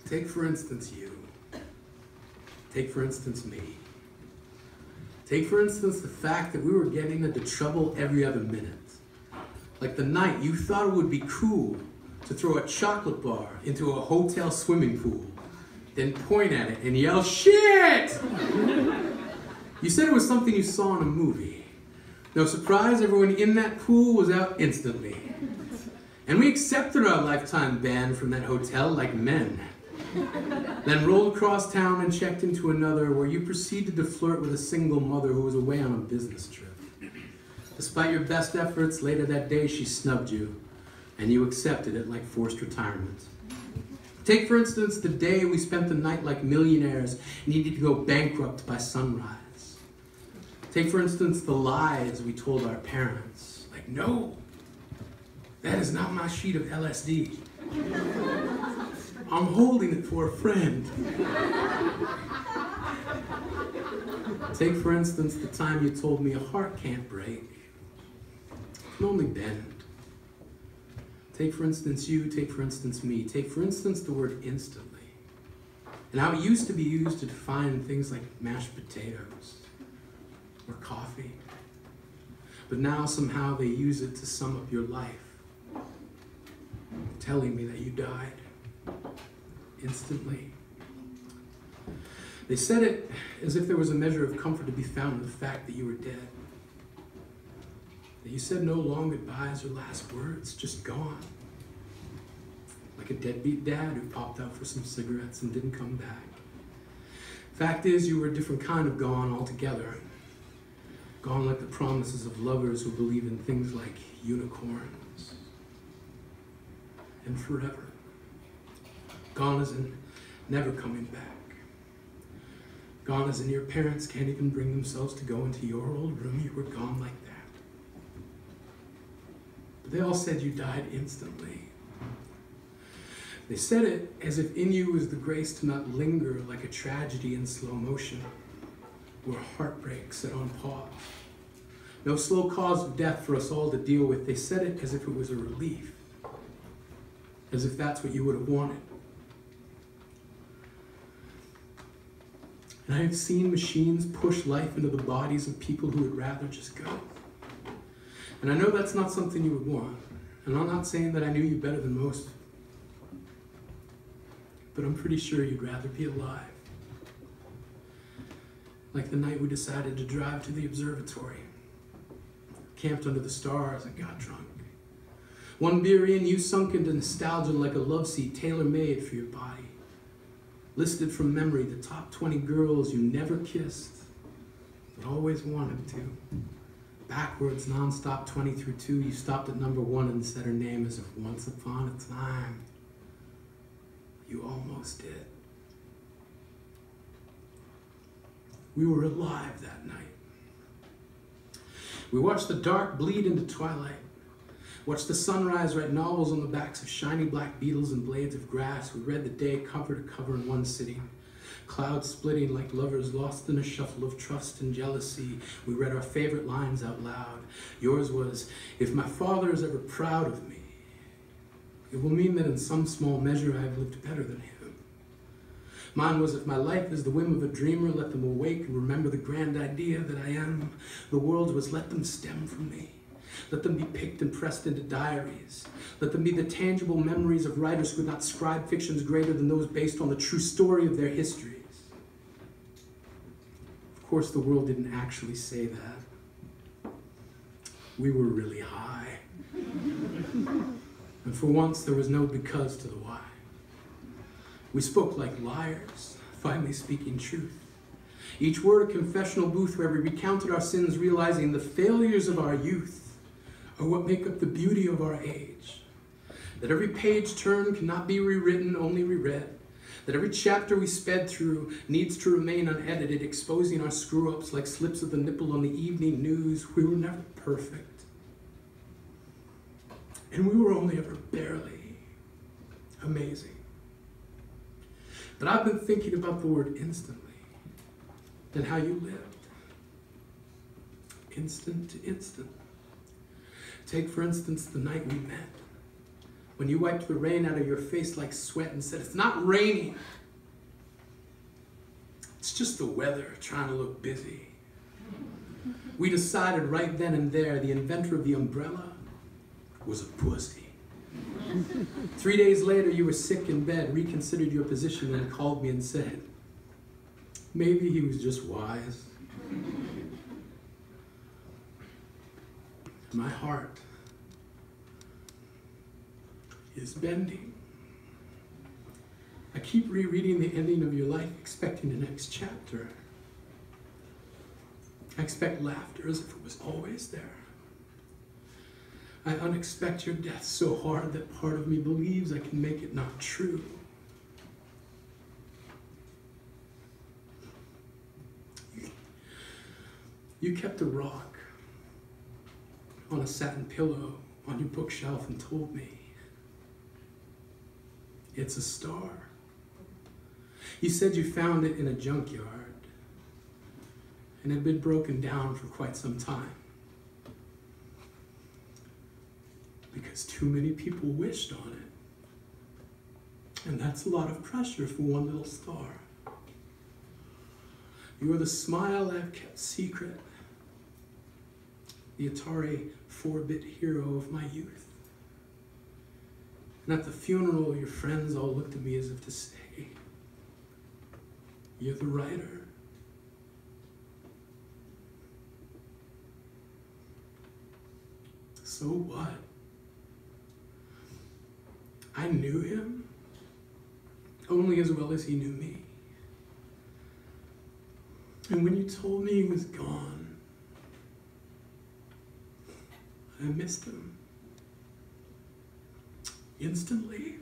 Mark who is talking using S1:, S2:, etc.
S1: Take, for instance, you. Take, for instance, me. Take, for instance, the fact that we were getting into trouble every other minute. Like the night you thought it would be cool to throw a chocolate bar into a hotel swimming pool, then point at it and yell, "Shit!" You said it was something you saw in a movie. No surprise, everyone in that pool was out instantly. And we accepted our lifetime ban from that hotel like men. Then rolled across town and checked into another where you proceeded to flirt with a single mother who was away on a business trip. Despite your best efforts, later that day she snubbed you, and you accepted it like forced retirement. Take, for instance, the day we spent the night like millionaires, needing to go bankrupt by sunrise. Take, for instance, the lies we told our parents, like, "No, that is not my sheet of LSD. I'm holding it for a friend." Take, for instance, the time you told me a heart can't break, it can only bend. Take, for instance, you. Take, for instance, me. Take, for instance, the word instantly, and how it used to be used to define things like mashed potatoes or coffee. But now somehow they use it to sum up your life, telling me that you died instantly. They said it as if there was a measure of comfort to be found in the fact that you were dead. That you said no long goodbyes or last words, just gone. Like a deadbeat dad who popped out for some cigarettes and didn't come back. Fact is, you were a different kind of gone altogether. Gone like the promises of lovers who believe in things like unicorns and forever. Gone as in never coming back. Gone as in your parents can't even bring themselves to go into your old room. You were gone like that. But they all said you died instantly. They said it as if in you was the grace to not linger like a tragedy in slow motion, or heartbreak set on pause. No slow cause of death for us all to deal with. They said it as if it was a relief, as if that's what you would have wanted. And I have seen machines push life into the bodies of people who would rather just go. And I know that's not something you would want. And I'm not saying that I knew you better than most, but I'm pretty sure you'd rather be alive. Like the night we decided to drive to the observatory, camped under the stars and got drunk. One beer in, you sunk into nostalgia like a love seat tailor-made for your body. Listed from memory the top 20 girls you never kissed, but always wanted to. Backwards, non-stop 20 through 2, you stopped at number 1 and said her name as if once upon a time you almost did. We were alive that night. We watched the dark bleed into twilight. Watched the sunrise, write novels on the backs of shiny black beetles and blades of grass. We read the day cover to cover in one sitting. Clouds splitting like lovers lost in a shuffle of trust and jealousy. We read our favorite lines out loud. Yours was, "If my father is ever proud of me, it will mean that in some small measure I have lived better than him." Mine was, "If my life is the whim of a dreamer, let them awake and remember the grand idea that I am." The world was, "Let them stem from me. Let them be picked and pressed into diaries. Let them be the tangible memories of writers who could not scribe fictions greater than those based on the true story of their histories." Of course, the world didn't actually say that. We were really high. And for once, there was no because to the why. We spoke like liars, finally speaking truth. Each word a confessional booth where we recounted our sins, realizing the failures of our youth are what make up the beauty of our age. That every page turned cannot be rewritten, only reread. That every chapter we sped through needs to remain unedited, exposing our screw-ups like slips of the nipple on the evening news. We were never perfect. And we were only ever barely amazing. But I've been thinking about the word instantly and how you lived. Instant to instant. Take, for instance, the night we met. When you wiped the rain out of your face like sweat and said, "It's not raining. It's just the weather trying to look busy." We decided right then and there the inventor of the umbrella was a pussy. 3 days later, you were sick in bed, reconsidered your position, and called me and said, maybe he was just wise. My heart is bending. I keep rereading the ending of your life, expecting the next chapter. I expect laughter as if it was always there. I unexpect your death so hard that part of me believes I can make it not true. You kept a rock on a satin pillow on your bookshelf and told me, it's a star. You said you found it in a junkyard and had been broken down for quite some time because too many people wished on it. And that's a lot of pressure for one little star. You are the smile I've kept secret, the Atari 4-bit hero of my youth. And at the funeral, your friends all looked at me as if to say, you're the writer. So what? I knew him only as well as he knew me. And when you told me he was gone, I missed him instantly.